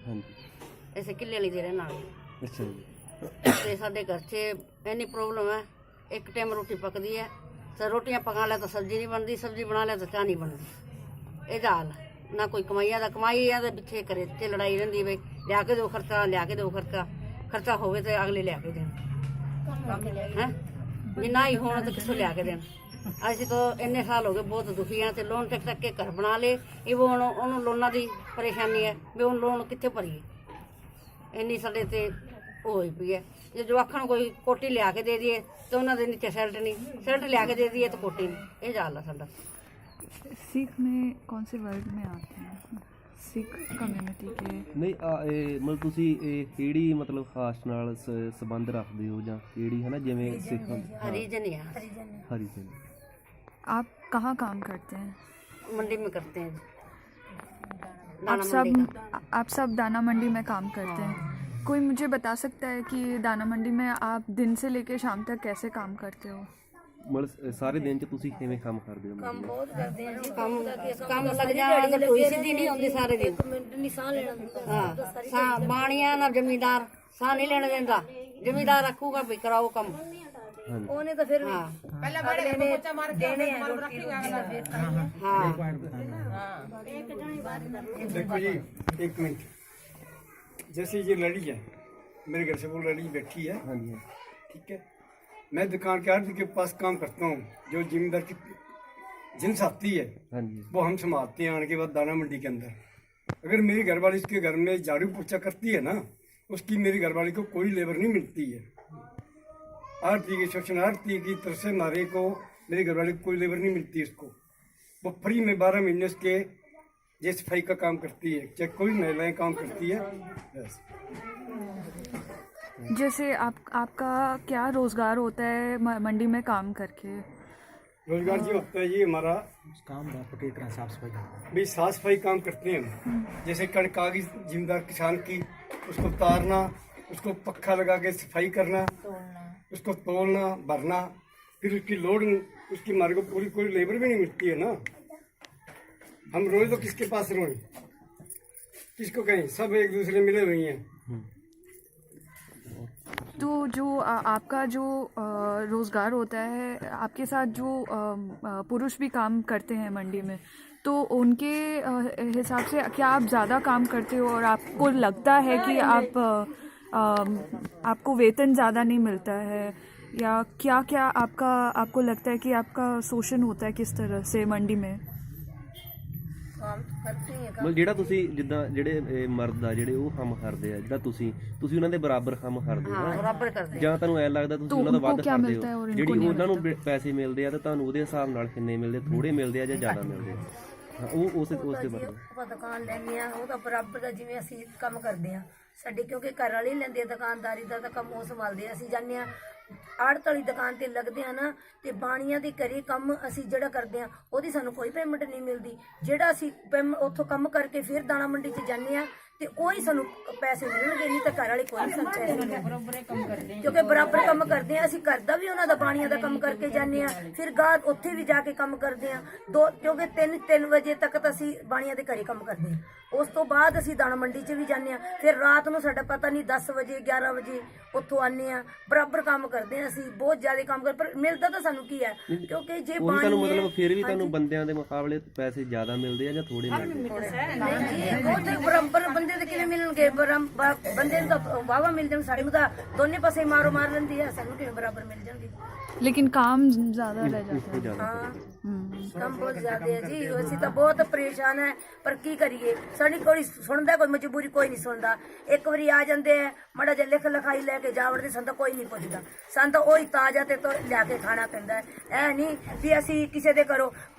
ਹਾਂਜੀ ਅਸੀਂ ਕਿੱਲੇ ਵਾਲੀ ਦੇ ਰਹਿਣ ਵਾਲੇ। ਅੱਛਾ ਜੀ। ਤੇ ਸਾਡੇ ਘਰ 'ਚ ਇੰਨੀ ਪ੍ਰੋਬਲਮ ਹੈ, ਇੱਕ ਟਾਈਮ ਰੋਟੀ ਪੱਕਦੀ ਹੈ ਤੇ ਰੋਟੀਆਂ ਪਕਾ ਲਿਆ ਤਾਂ ਸਬਜ਼ੀ ਨਹੀਂ ਬਣਦੀ, ਸਬਜ਼ੀ ਬਣਾ ਲਿਆ ਤਾਂ ਚਾਹ ਨਹੀਂ ਬਣਦੀ। ਇਹਦਾ ਹਾਲ ਹੈ। ਨਾ ਕੋਈ ਕਮਾਈਆਂ ਦਾ ਕਮਾਈ ਆ ਦੇ ਪਿੱਛੇ ਘਰੇ 'ਚ ਲੜਾਈ ਰਹਿੰਦੀ ਬਈ ਲਿਆ ਕੇ ਦਿਓ ਖਰਚਾ, ਲਿਆ ਕੇ ਦਿਓ ਖਰਚਾ, ਖਰਚਾ ਹੋਵੇ ਤੇ ਅਗਲੇ ਲਿਆ ਕੇ ਦੇਣ ਹੈ, ਜੇ ਨਾ ਹੀ ਹੋਣ ਤਾਂ ਕਿੱਥੋਂ ਲਿਆ ਕੇ ਦੇਣ। ਅਸੀਂ ਤਾਂ ਇੰਨੇ ਸਾਲ ਹੋ ਗਏ ਬਹੁਤ ਦੁਖੀ ਹਾਂ ਤੇ ਲੋਨ ਚੱਕ ਕੇ ਘਰ ਬਣਾ ਲਏ। ਇਹ ਹੁਣ ਉਹਨੂੰ ਲੋਨਾਂ ਦੀ ਪਰੇਸ਼ਾਨੀ ਹੈ ਵੀ ਹੁਣ ਲੋਨ ਕਿੱਥੇ ਭਰੀਏ, ਇੰਨੀ ਸਾਡੇ ਤੇ ਹੋਈ ਪਈ ਹੈ। ਜੇ ਜਵਾਕਾਂ ਨੂੰ ਕੋਈ ਕੋਟੀ ਲਿਆ ਕੇ ਦੇ ਦਈਏ ਤੇ ਉਹਨਾਂ ਦੇ ਨੀਚੇ ਸ਼ਰਟ ਨਹੀਂ, शर्ट लिया के दे दिए तो कोटी नहीं। ये हाल है साडा। सिख में कौन से वर्ग में आते हैं? सिख कम्युनिटी के नहीं मतलब ਤੁਸੀਂ ਇਹ ਕਿਹੜੀ ਮਤਲਬ ਕਾਸਟ ਨਾਲ ਸੰਬੰਧ ਰੱਖਦੇ ਹੋ ਜਾਂ ਕਿਹੜੀ ਹੈ ਨਾ ਜਿਵੇਂ ਸਿੱਖ हरिजन है, ਹਰੀਜਨ। आप कहाँ काम करते हैं? मंडी में करते हैं। आप सब दाना मंडी में काम करते हैं। कोई मुझे बता सकता है कि दाना मंडी में आप दिन से लेकर शाम तक कैसे काम करते हो? ਮਤਲਬ ਸਾਰੇ ਦਿਨ ਚ ਤੁਸੀਂ ਕਿਵੇਂ ਕੰਮ ਕਰਦੇ ਹੋ? ਕੰਮ ਬਹੁਤ ਕਰਦੇ ਆ ਜੀ। ਕੰਮ ਲੱਗ ਜਾਣਾ ਤਾਂ ਕੋਈ ਸਿੱਧੀ ਨਹੀਂ ਹੁੰਦੀ ਸਾਰੇ ਦਿਨ। ਇੱਕ ਮਿੰਟ ਨਹੀਂ ਸਾਹ ਲੈਣਾ ਹਾਂ, ਸਾਹ ਬਾਣੀਆਂ ਨਾ ਜ਼ਮੀਂਦਾਰ ਸਾਹ ਨਹੀਂ ਲੈਣ ਦਿੰਦਾ। ਜ਼ਮੀਂਦਾਰ ਰੱਖੂਗਾ ਵੀ ਕਰਾਓ ਕੰਮ, ਉਹਨੇ ਤਾਂ ਫਿਰ ਪਹਿਲਾਂ ਬੜੇ ਨੇ ਪੋਚਾ ਮਾਰ ਕੇ ਦੇਣੇ ਆ ਰੋਟੀ ਅਗਲਾ ਫਿਰ ਹਾਂ। देखो जी एक मिनट, जैसे ये लड़ी है मेरे घर से वो लड़ी बैठी है। हाँ जी। ठीक है, मैं दुकान के आदमी के पास काम करता हूँ। जो जिम्मेदार की जिन्स आती है हाँ जी। वो हम संभालते हैं। आने के बाद दाना मंडी के अंदर अगर मेरी घरवाली इसके घर में झाड़ू पोछा करती है ना, उसकी मेरी घरवाली को कोई लेबर नहीं मिलती है। आरती की शोषण आरती की तरफ से हमारे को मेरी घरवाली को कोई लेबर नहीं मिलती। इसको वो फ्री में 12 महीने उसके ये सफाई का काम करती है, चाहे कोई महिलाएं काम करती है बस। जैसे आपका क्या रोजगार होता है मंडी में काम करके? रोजगार जी होता है ये हमारा काम पक्की तरह साफ सफाई का भी साफ सफाई काम करते हैं हम। जैसे कणक आ गई जिम्मेदार किसान की, उसको उतारना, उसको पक्का लगा के सफाई करना, उसको तोलना भरना, फिर उसकी लोड उसकी हमारे को पूरी कोई लेबर भी नहीं मिलती है ना। हम रोए तो किसके पास रोए, किसको कहें, सब एक दूसरे मिले हुए हैं। तो जो आपका जो रोज़गार होता है, आपके साथ जो पुरुष भी काम करते हैं मंडी में, तो उनके हिसाब से क्या आप ज़्यादा काम करते हो और आपको लगता है कि आपको वेतन ज़्यादा नहीं मिलता है, या क्या क्या आपको लगता है कि आपका शोषण होता है किस तरह से मंडी में? ਮਤਲਬ ਜਿਹੜਾ ਤੁਸੀਂ ਜਿੱਦਾਂ ਜਿਹੜੇ ਮਰਦ ਆ ਜਿਹੜੇ ਉਹ ਕੰਮ ਕਰਦੇ ਆ, ਜਿਹੜਾ ਤੁਸੀਂ ਉਹਨਾਂ ਦੇ ਬਰਾਬਰ ਕੰਮ ਕਰਦੇ ਹੋ बराबर करते ਜਾਂ ਤੁਹਾਨੂੰ ਐ ਲੱਗਦਾ ਤੁਸੀਂ ਉਹਨਾਂ ਦਾ ਵੱਧ ਕਰਦੇ ਹੋ? ਹੋ ਜਿਹੜੀ ਉਹਨਾਂ ਨੂੰ ਪੈਸੇ ਮਿਲਦੇ ਆ ਤਾਂ ਤੁਹਾਨੂੰ ਉਹਦੇ ਹਿਸਾਬ ਨਾਲ ਕਿੰਨੇ ਮਿਲਦੇ? ਥੋੜੇ ਮਿਲਦੇ ਆ ਜਾਂ ਜ਼ਿਆਦਾ ਮਿਲਦੇ ਆ? ਹਾਂ, ਉਹ ਉਸ ਦੇ ਬਾਰੇ ਆਪਾਂ ਦੁਕਾਨ ਲੈਂਦੇ ਆ, ਉਹ ਤਾਂ ਬਰਾਬਰ ਦਾ ਜਿਵੇਂ ਅਸੀਂ ਕੰਮ ਕਰਦੇ ਆ ਸਾਡੇ, ਕਿਉਂਕਿ ਘਰ ਵਾਲੇ ਲੈਂਦੇ ਆ ਦੁਕਾਨਦਾਰੀ ਦਾ ਤਾਂ ਕੰਮ ਉਹ ਸੰਭਾਲਦੇ ਆ। ਅਸੀਂ ਜਾਂਦੇ ਆ ਆੜਤ ਵਾਲੀ ਦੁਕਾਨ ਤੇ ਲੱਗਦੇ ਆ ਨਾ, ਤੇ ਬਾਣੀਆਂ ਦੇ ਘਰੇ ਕੰਮ ਅਸੀਂ ਜਿਹੜਾ ਕਰਦੇ ਆ ਉਹਦੀ ਸਾਨੂੰ ਕੋਈ ਪੇਮੈਂਟ ਨਹੀਂ ਮਿਲਦੀ। ਜਿਹੜਾ ਅਸੀਂ ਉੱਥੋਂ ਕੰਮ ਕਰਕੇ ਫਿਰ ਦਾਣਾ ਮੰਡੀ 'ਚ ਜਾਂਦੇ ਆ ਤੇ ਉਹੀ ਸਾਨੂੰ ਪੈਸੇ ਮਿਲਣਗੇ, ਨਹੀਂ ਤਾਂ ਘਰ ਵਾਲੇ ਕੋਈ ਸਾਨੂੰ ਪੈਸੇ ਨਹੀਂ, ਕਿਉਂਕਿ ਬਰਾਬਰ ਕੰਮ ਕਰਦੇ ਆ। ਅਸੀਂ ਘਰ ਦਾ ਵੀ ਉਹਨਾਂ ਦਾ ਬਾਣੀਆਂ ਦਾ ਕੰਮ ਕਰਕੇ ਜਾਂਦੇ ਆ, ਫਿਰ ਗਾਹ ਉੱਥੇ ਵੀ ਜਾ ਕੇ ਕੰਮ ਕਰਦੇ ਆ ਕਿਉਂਕਿ 3 ਵਜੇ ਤੱਕ ਤਾਂ ਅਸੀਂ ਬਾਣੀਆਂ ਦੇ ਘਰੇ ਕੰਮ ਕਰਦੇ ਆ। ਉਸ ਤੋਂ ਬਾਅਦ ਅਸੀਂ ਦਾਣਾ ਮੰਡੀ 'ਚ ਵੀ ਜਾਂਦੇ ਆ, ਫਿਰ ਰਾਤ ਨੂੰ ਸਾਡਾ ਪਤਾ ਨਹੀਂ 10 ਵਜੇ 11 ਵਜੇ ਉੱਥੋਂ ਆਉਂਦੇ ਆ। ਬਰਾਬਰ ਕੰਮ ਕਰਦੇ ਆ ਅਸੀਂ, ਬਹੁਤ ਜ਼ਿਆਦਾ ਕੰਮ ਕਰ, ਪਰ ਮਿਲਦਾ ਤਾਂ ਸਾਨੂੰ ਕੀ ਹੈ, ਕਿਉਂਕਿ ਜੇ ਉਹ ਤੁਹਾਨੂੰ ਮਤਲਬ ਫਿਰ ਵੀ ਤੁਹਾਨੂੰ ਬੰਦਿਆਂ ਦੇ ਮੁਕਾਬਲੇ ਪੈਸੇ ਜ਼ਿਆਦਾ ਮਿਲਦੇ ਆ ਜਾਂ ਥੋੜੇ ਮਿਲਦੇ? ਉਹ ਤੇ ਬਰਾਬਰ ਬੰਦੇ ਦੇ ਕਿਵੇਂ ਮਿਲਣਗੇ? ਬੰਦੇ ਨੂੰ ਤਾਂ ਵਾਵਾ ਮਿਲ ਜਾਣ, ਸਾਡੇ ਨੂੰ ਤਾਂ ਦੋਨੇ ਪਾਸੇ ਮਾਰ ਲੈਂਦੀ ਆ, ਸਾਨੂੰ ਕਿਵੇਂ ਬਰਾਬਰ ਮਿਲ ਜਾਣਗੇ? लेकिन काम ज़्यादा रह जाता है। हाँ ਕੰਮ ਬਹੁਤ ਜ਼ਿਆਦਾ ਹੈ ਜੀ। ਅਸੀਂ ਤਾਂ ਬਹੁਤ ਪਰੇਸ਼ਾਨ ਹੈ, ਪਰ ਕੀ ਕਰੀਏ, ਸਾਡੀ ਕੋਈ ਸੁਣਦਾ, ਕੋਈ ਮਜਬੂਰੀ ਕੋਈ ਨਹੀਂ ਸੁਣਦਾ। ਇੱਕ ਵਾਰੀ ਆ ਜਾਂਦੇ ਆ ਮਾੜਾ ਜਿਹਾ ਲਿਖ ਲਿਖਾਈ ਲੈ ਕੇ ਜਾ ਵੜਦੇ, ਸਾਨੂੰ ਤਾਂ ਕੋਈ ਨਹੀਂ ਪੁੱਛਦਾ। ਸਾਨੂੰ ਤਾਂ ਉਹੀ ਤਾਜ਼ਾ ਤੇ ਤੋਂ ਲਿਆ ਕੇ ਖਾਣਾ ਪੈਂਦਾ। ਇਹ ਨਹੀਂ ਵੀ ਅਸੀਂ ਕਿਸੇ ਦੇ ਘਰੋਂ,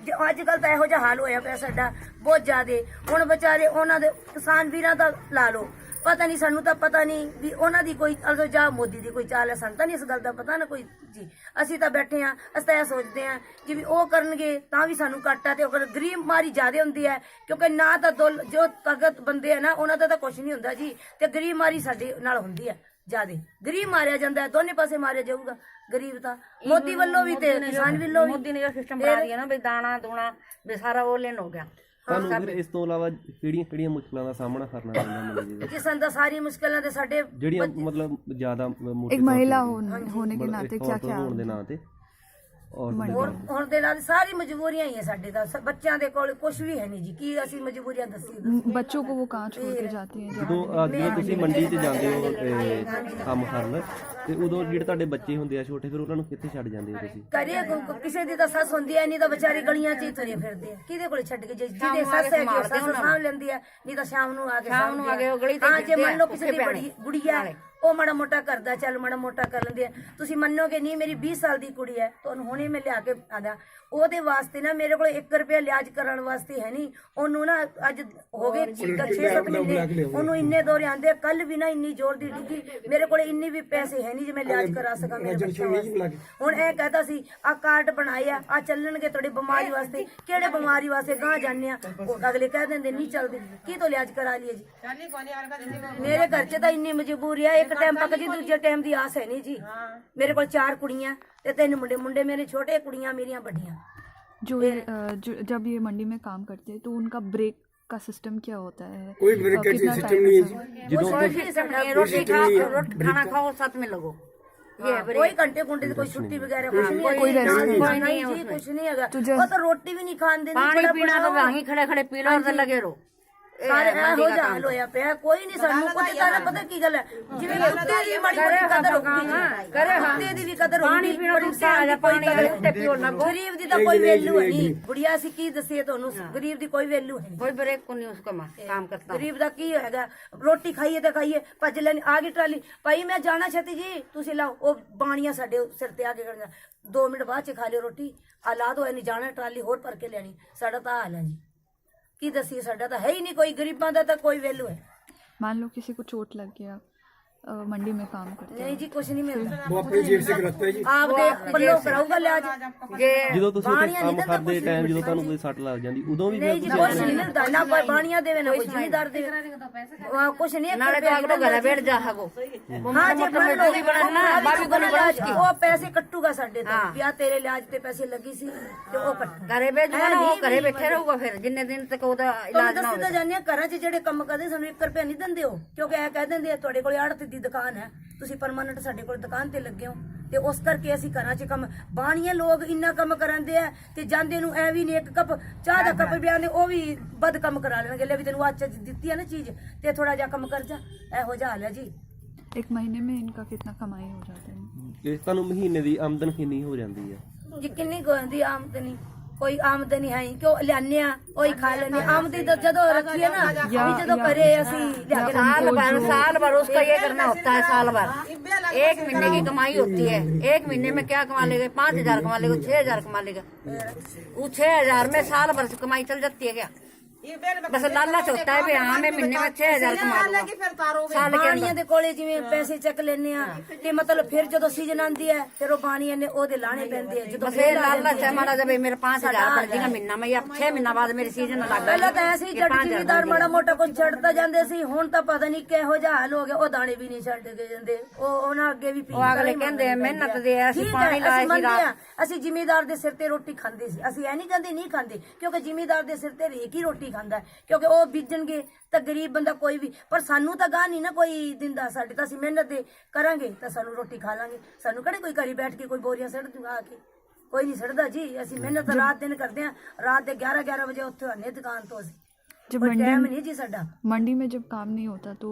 ਅੱਜ ਕੱਲ੍ਹ ਤਾਂ ਇਹੋ ਜਿਹਾ ਹਾਲ ਹੋਇਆ ਪਿਆ ਸਾਡਾ ਬਹੁਤ ਜ਼ਿਆਦਾ। ਹੁਣ ਵਿਚਾਰੇ ਉਹਨਾਂ ਦੇ ਕਿਸਾਨ ਵੀਰਾਂ ਦਾ ਲਾ ਲਓ, ਪਤਾ ਨਹੀਂ, ਸਾਨੂੰ ਤਾਂ ਪਤਾ ਨਹੀਂ ਵੀ ਉਹਨਾਂ ਦੀ ਕੋਈ ਜਾਂ ਮੋਦੀ ਦੀ ਕੋਈ ਚਾਲ ਹੈ, ਸਾਨੂੰ ਤਾਂ ਨਹੀਂ ਇਸ ਗੱਲ ਦਾ ਪਤਾ ਨਾ ਕੋਈ ਜੀ। ਅਸੀਂ ਤਾਂ ਬੈਠੇ ਆ, ਅਸੀਂ ਤਾਂ ਇਹ ਸੋਚਦੇ ਆ ਕਿ ਵੀ ਉਹ ਕਰਨਗੇ ਤਾਂ ਵੀ ਸਾਨੂੰ ਘੱਟ ਆ, ਤੇ ਉਹ ਗਰੀਬ ਮਾਰੀ ਜ਼ਿਆਦਾ ਹੁੰਦੀ ਹੈ, ਕਿਉਂਕਿ ਨਾ ਤਾਂ ਜੋ ਤਾਕਤ ਬੰਦੇ ਆ ਨਾ ਉਹਨਾਂ ਦਾ ਤਾਂ ਕੁਝ ਨਹੀਂ ਹੁੰਦਾ ਜੀ, ਤੇ ਗਰੀਬ ਮਾਰੀ ਸਾਡੇ ਨਾਲ ਹੁੰਦੀ ਹੈ ਜ਼ਿਆਦਾ। ਗਰੀਬ ਮਾਰਿਆ ਜਾਂਦਾ, ਦੋਨੇ ਪਾਸੇ ਮਾਰਿਆ ਜਾਊਗਾ ਗਰੀਬ ਤਾਂ, ਮੋਦੀ ਵੱਲੋਂ ਵੀ ਤੇ ਕਿਸਾਨ ਵੱਲੋਂ ਵੀ। मोदी ने जो सिस्टम बना दिया ना भाई दाना दूना भी सारा वो लेन हो गया, ਤੁਹਾਨੂੰ ਫਿਰ ਇਸ ਤੋਂ ਇਲਾਵਾ ਕਿਹੜੀਆਂ ਮੁਸ਼ਕਲਾਂ ਦਾ ਸਾਹਮਣਾ ਕਰਨਾ ਪੈਂਦਾ ਮੰਡੀ ਦੇ ਵਿੱਚ, ਜਿਸ ਅੰਦਰ ਸਾਰੀ ਮੁਸ਼ਕਲਾਂ ਤੇ ਸਾਡੇ ਜਿਹੜੀਆਂ ਮਤਲਬ ਜ਼ਿਆਦਾ ਮੋਟੇ एक महिला होने के नाते क्या क्या ਹੋਣ ਦੇ ਨਾਂ ਤੇ ਔਰ ਹੁਣ ਦੇ ਨਾਲ ਸਾਰੀ ਮਜਬੂਰੀਆਂ ਹੀ ਹੈ ਸਾਡੇ ਦਾ ਬੱਚਿਆਂ ਦੇ ਕੋਲ ਕੁਝ ਵੀ ਹੈ ਨਹੀਂ ਜੀ ਕੀ ਅਸੀਂ ਮਜਬੂਰੀਆਂ ਦੱਸੀ बच्चों को वो कहाँ छोड़ के जाती हैं ਜਦੋਂ ਤੁਸੀਂ ਮੰਡੀ 'ਚ ਜਾਂਦੇ ਹੋ ਕੰਮ ਕਰਨ ਤੇ ਉਦੋਂ ਜਿਹੜੇ ਤੁਹਾਡੇ ਬੱਚੇ ਹੁੰਦੇ ਆ ਛੋਟੇ, ਫਿਰ ਉਹਨਾਂ ਨੂੰ ਕਿੱਥੇ ਛੱਡ ਜਾਂਦੇ ਹੋ ਤੁਸੀਂ? ਕਰੀਏ ਕਿਸੇ ਦੀ ਤਾਂ ਸੱਸ ਹੁੰਦੀ ਹੈ ਨਹੀਂ ਤਾਂ ਵਿਚਾਰੀ ਗਲੀਆਂ 'ਚ ਹੀ ਤੁਰੇ ਫਿਰਦੇ ਆ ਕਿਹਦੇ ਕੋਲੇ ਛੱਡ ਕੇ ਜਿਹਦੇ ਸੱਸ ਹੈ ਉਹ ਸੱਸ ਸਾਂਭ ਲੈਂਦੀ ਹੈ ਨਹੀਂ ਤਾਂ ਸ਼ਾਮ ਨੂੰ ਆ ਕੇ ਉਹ ਗਲੀ ਤੇ ਹਾਂ ਜੇ ਮੰਨ ਲਓ ਕਿਸੇ ਦੀ ਬੜੀ ਗੁੜੀਆ ਹੈ ਉਹ ਮਾੜਾ ਮੋਟਾ ਕਰਦਾ ਚੱਲ ਮਾੜਾ ਮੋਟਾ ਕਰ ਲੈਂਦੇ ਆ ਤੁਸੀਂ ਮੰਨੋਗੇ ਨਹੀਂ ਮੇਰੀ 20 ਸਾਲ ਦੀ ਕੁੜੀ ਹੈ ਤੁਹਾਨੂੰ ਹੁਣੇ ਮੈਂ ਲਿਆ ਕੇ ਆਦਾ ਉਹਦੇ ਵਾਸਤੇ ਨਾ ਮੇਰੇ ਕੋਲ 1 ਰੁਪਿਆ ਲਿਆਜ ਕਰਨ ਵਾਸਤੇ ਹੈ ਨਹੀਂ ਉਹਨੂੰ ਨਾ ਅੱਜ ਹੋ ਗਏ 6-7 ਮਹੀਨੇ ਉਹਨੂੰ ਇੰਨੇ ਦੌਰੇ ਆਂਦੇ ਕੱਲ ਵੀ ਨਾ ਇੰਨੀ ਜ਼ੋਰ ਦੀ ਡਿੱਗੀ ਮੇਰੇ ਕੋਲ ਇੰਨੀ ਵੀ ਪੈਸੇ ਹੈ ਨਹੀਂ ਜੇ ਮੈਂ ਲਿਆਜ ਕਰਾ ਸਕਾਂ ਮੇਰੇ ਬੱਚੇ ਵਾਸਤੇ ਹੁਣ ਇਹ ਕਹਤਾ ਸੀ ਆ ਕਾਰਡ ਬਣਾਇਆ ਆ ਚੱਲਣਗੇ ਤੁਹਾਡੀ ਬਿਮਾਰੀ ਵਾਸਤੇ ਕਿਹੜੇ ਬਿਮਾਰੀ ਵਾਸਤੇ ਗਾਂ ਜਾਂਦੇ ਆ ਉਹ ਅਗਲੇ ਕਹਿ ਦਿੰਦੇ ਨਹੀਂ ਚੱਲਦੇ ਕੀ ਤੋਂ ਲਿਆਜ ਕਰਾ ਲਈਏ ਜੀ ਮੇਰੇ ਘਰ 'ਚ ਤਾਂ ਇੰਨੀ ਮਜਬੂਰੀ ਆ ਇੱਕ ਟਾਈਮ ਪੱਕ ਜੀ ਦੂਜੇ ਟਾਈਮ ਦੀ ਆਸ ਹੈ ਨਹੀਂ ਜੀ ਮੇਰੇ ਕੋਲ 4 ਕੁੜੀਆਂ ਤੇ 3 ਮੁੰਡੇ ਮੇਰੇ ਛੋਟੇ ਕੁੜੀਆਂ मेरियां बड़ियां जो जब ये मंडी में काम करते हैं तो उनका ब्रेक का सिस्टम क्या होता है? कोई ब्रेक का कितना सिस्टम टाइम नहीं है होता जी। रोटी रोटी खाना खाओ साथ में लगो कोई घंटे घंटे कोई छुट्टी वगैरह कुछ नहीं कोई नहीं जी कुछ नहीं है वो तो रोटी भी नहीं खान देनी पानी पीना तो वहीं खड़े खड़े पी लो और लगे रहो ਸਾਰੇ ਇਹੋ ਜਿਹਾ ਹਾਲ ਹੋਇਆ ਪਿਆ ਕੋਈ ਨਹੀਂ ਸਾਨੂੰ ਕੁਝ ਤਾਂ ਪਤਾ ਕੀ ਗੱਲ ਹੈ ਜਿਵੇਂ ਕੁੱਤੇ ਦੀ ਮਾੜੀ ਮੋਟੀ ਕਦਰ ਹੋਊਗੀ ਕੁੱਤੇ ਦੀ ਵੀ ਕਦਰ ਹੋਊਗੀ ਪਾਣੀ ਪੀਣਾ ਗੁੱਸਾ ਆ ਜਾ ਪਾਣੀ ਉੱਤੇ ਪੀਓ ਨਾ ਗਰੀਬ ਦੀ ਤਾਂ ਕੋਈ ਵੈਲਿਊ ਹੈ ਨਹੀਂ ਬੁੜੀਆ ਸੀ ਕੀ ਦੱਸੀਏ ਤੁਹਾਨੂੰ ਗਰੀਬ ਦੀ ਕੋਈ ਵੈਲਿਊ ਹੈ ਨਹੀਂ कोई ब्रेक को नहीं उसका काम करता ਗਰੀਬ ਦਾ ਕੀ ਹੋਏਗਾ ਰੋਟੀ ਖਾਈਏ ਤੇ ਖਾਈਏ ਭੱਜ ਲੈਣੀ ਆ ਗਈ ਟਰਾਲੀ ਭਾਈ ਮੈਂ ਜਾਣਾ ਛੇਤੀ ਜੀ ਤੁਸੀਂ ਲਾਓ ਉਹ ਬਾਣੀਆਂ ਸਾਡੇ ਸਿਰ ਤੇ ਆ ਕੇ ਖੜੀਆਂ 2 ਮਿੰਟ ਬਾਅਦ ਚ ਖਾ ਲਿਓ ਰੋਟੀ ਆ ਲਾ ਦੋ ਇਹਨੇ ਜਾਣਾ ਟਰਾਲੀ ਹੋਰ ਭਰ ਕੇ ਲੈਣੀ ਸਾਡਾ ਤਾਂ ਹਾਲ ਹੈ ਜੀ की दसी साडा तो है ही नहीं कोई गरीबां दा तो कोई वैल्यू है मान लो किसी को चोट लग गया मंडी में काम करते नहीं जी कुछ नहीं मिलता वो अपनी जेब से कराता है जी आप दे पल्लो कराऊगा लिहाज जे ਜਦੋਂ ਤੁਸੀਂ ਉੱਥੇ ਕੰਮ ਕਰਦੇ ਟਾਈਮ ਜਦੋਂ ਤੁਹਾਨੂੰ ਕੋਈ ਸੱਟ ਲੱਗ ਜਾਂਦੀ ਉਦੋਂ ਵੀ नहीं जी कुछ नहीं मिलता ना कोई बाणियां देवे ना कोई जिमीदार देवे वहां कुछ नहीं नाले तो अगलो घर बैठ जा हगो हां जी मोटी मोटी बनना बाबी को नहीं बना उसकी वो पैसे कट्टूगा साडे तो या तेरे लिहाज ते पैसे लगी सी ते ओ कट घरे भेजूगा ना वो घरे बैठे रहूगा फिर जिन्ने दिन तक ਉਹਦਾ ਇਲਾਜ ਨਾ ਦੱਸੀ ਤਾਂ ਜਾਂਦੇ ਆ ਘਰਾਂ 'ਚ ਜਿਹੜੇ ਕੰਮ ਕਰਦੇ ਸਾਨੂੰ 1 ਰੁਪਿਆ ਨਹੀਂ ਦਿੰਦੇ ਹੋ ਕਿਉਂਕਿ ਇਹ ਕਹਿ ਦਿੰਦੇ ਆ ਤੁਹਾਡੇ ਕੋਲ ਆੜਤ ਦੀ ਦੁਕਾਨ ਹੈ ਤੁਸੀਂ ਪਰਮਾਨੈਂਟ ਸਾਡੇ ਕੋਲ ਦੁਕਾਨ ਤੇ ਲੱਗੇ ਹੋ ਤੇ ਉਸ ਕਰਕੇ ਅਸੀਂ ਘਰਾਂ 'ਚ ਕੰਮ ਬਾਣੀਏ ਲੋਕ ਇੰਨਾ ਕੰਮ ਕਰਾਂਦੇ ਆ ਤੇ ਜਾਂਦੇ ਨੂੰ ਐ ਵੀ ਨਹੀਂ 1 ਕੱਪ ਚਾਹ ਦਾ ਕੱਪ ਵੀ ਆਂਦੇ ਉਹ ਵੀ ਵੱਧ ਕੰਮ ਕਰਾ ਲੈਣਗੇ ਲੈ ਵੀ ਤੈਨੂੰ ਅੱਜ ਦਿੱਤੀ ਹੈ ਨਾ ਚੀਜ਼ ਤੇ ਥੋੜਾ ਜਿਹਾ ਕੰਮ ਕਰ ਜਾ ਇਹੋ ਜਿਹਾ ਹਾਲ ਹੈ ਜੀ एक महीने में इनका कितना कमाई हो जाता है? ਇਹ ਤੁਹਾਨੂੰ ਮਹੀਨੇ ਦੀ ਆਮਦਨ ਕਿੰਨੀ ਹੋ ਜਾਂਦੀ ਹੈ ਜੀ ਕਿੰਨੀ ਕੁ ਹੁੰਦੀ ਆਮਦਨੀ ਕੋਈ ਆਮਦਨੀ ਹੈ ਹੀ ਕਿਉਂ ਲਿਆਨੇ ਆ ਉਹੀ ਖਾ ਲੈਣੇ ਆਮਦਨੀ ਤਾਂ ਜਦੋਂ ਰੱਖੀਏ ਨਾ ਵੀ ਜਦੋਂ ਕਰੇ ਅਸੀਂ ਲਿਆ ਕੇ साल भर उसका ये करना होता है साल भर 1 महीने की कमाई होती है 1 महीने में क्या कमा लेगा 5,000 कमा लेगा 6,000 कमा लेगा वो 6,000 में साल भर से कमाई चल जाती है क्या बस लालच होता है भी हाँ मैं महीने में 6,000 कमा लूंगा साल के ਬਾਣੀਆਂ ਦੇ ਕੋਲੇ ਜਿਵੇਂ ਪੈਸੇ ਚੱਕ ਲੈਨੇ ਆ ਤੇ ਮਤਲਬ ਫਿਰ ਜਦੋਂ ਸੀਜ਼ਨ ਆਂਦੀ ਹੈ ਫਿਰ ਉਹ ਬਾਣੀਆਂ ਨੇ ਉਹਦੇ ਲਾਣੇ ਪੈਂਦੇ ਆ ਜਦੋਂ बस ये लालच है हमारा जब मेरे 5,000 पड़ जाएगा महीना में या 6 महीना बाद मेरी सीजन लग ਪਹਿਲਾਂ ਤਾਂ ਐਸੇ ਹੀ ਜੱਟ ਜ਼ਿਮੀਦਾਰ ਮਾੜਾ ਮੋਟਾ ਕੁਝ ਛੱਡਦਾ ਜਾਂਦੇ ਸੀ ਹੁਣ ਤਾਂ ਪਤਾ ਨਹੀਂ ਕਿਹੋ ਜਿਹਾ ਹਾਲ ਹੋ ਗਿਆ ਉਹ ਦਾਣੇ ਵੀ ਨਹੀਂ ਛੱਡ ਕੇ ਜਾਂਦੇ ਉਹ ਉਹਨਾਂ ਅੱਗੇ ਵੀ ਉਹ ਅਗਲੇ ਕਹਿੰਦੇ ਮਿਹਨਤ ਦੇ ਅਸੀਂ ਠੀਕ ਪਾਣੀ ਹੈ, ਲਾਇਆ ਅਸੀਂ ਸੀ ਮੰਨਦੇ ਰਾਤ ਆ ਅਸੀਂ ਜ਼ਿਮੀਦਾਰ ਦੇ ਸਿਰ ਤੇ ਰੋਟੀ ਖਾਂਦੇ ਸੀ ਅਸੀਂ ਇਹ ਨਹੀਂ ਕਹਿੰਦੇ ਨਹੀਂ ਖਾਂਦੇ ਕਿਉਂਕਿ ਜ਼ਿਮੀਦਾਰ ਦੇ ਸਿਰ ਤੇ ਰੇਕ ਹੀ ਰੋਟੀ ਖਾਂਦਾ ਹੈ, ਕਿਉਂਕਿ ਉਹ ਬੀਜਣਗੇ ਤਾਂ ਗਰੀਬ ਬੰਦਾ ਕੋਈ ਵੀ ਪਰ ਸਾਨੂੰ ਤਾਂ ਗਾਹ ਨਹੀਂ ਨਾ ਕੋਈ ਦਿੰਦਾ ਸਾਡੇ ਤਾਂ ਅਸੀਂ ਮਿਹਨਤ ਦੇ ਕਰਾਂਗੇ ਤਾਂ ਸਾਨੂੰ ਰੋਟੀ ਖਾ ਲਾਂਗੇ ਸਾਨੂੰ ਕਿਹੜੇ ਕੋਈ ਘਰੀ ਬੈਠ ਕੇ ਕੋਈ ਬੋਰੀਆਂ ਸੜ ਦੂਗਾ ਆ ਕੇ ਕੋਈ ਨਹੀਂ ਸੜਦਾ ਜੀ ਅਸੀਂ ਮਿਹਨਤ ਰਾਤ ਦਿਨ ਕਰਦੇ ਆ ਰਾਤ ਦੇ 11 ਵਜੇ ਉੱਥੇ ਆਨੇ ਦੁਕਾਨ ਤੋਂ ਅਸੀਂ जब टाइम नहीं जी साडा मंडी में जब काम नहीं होता तो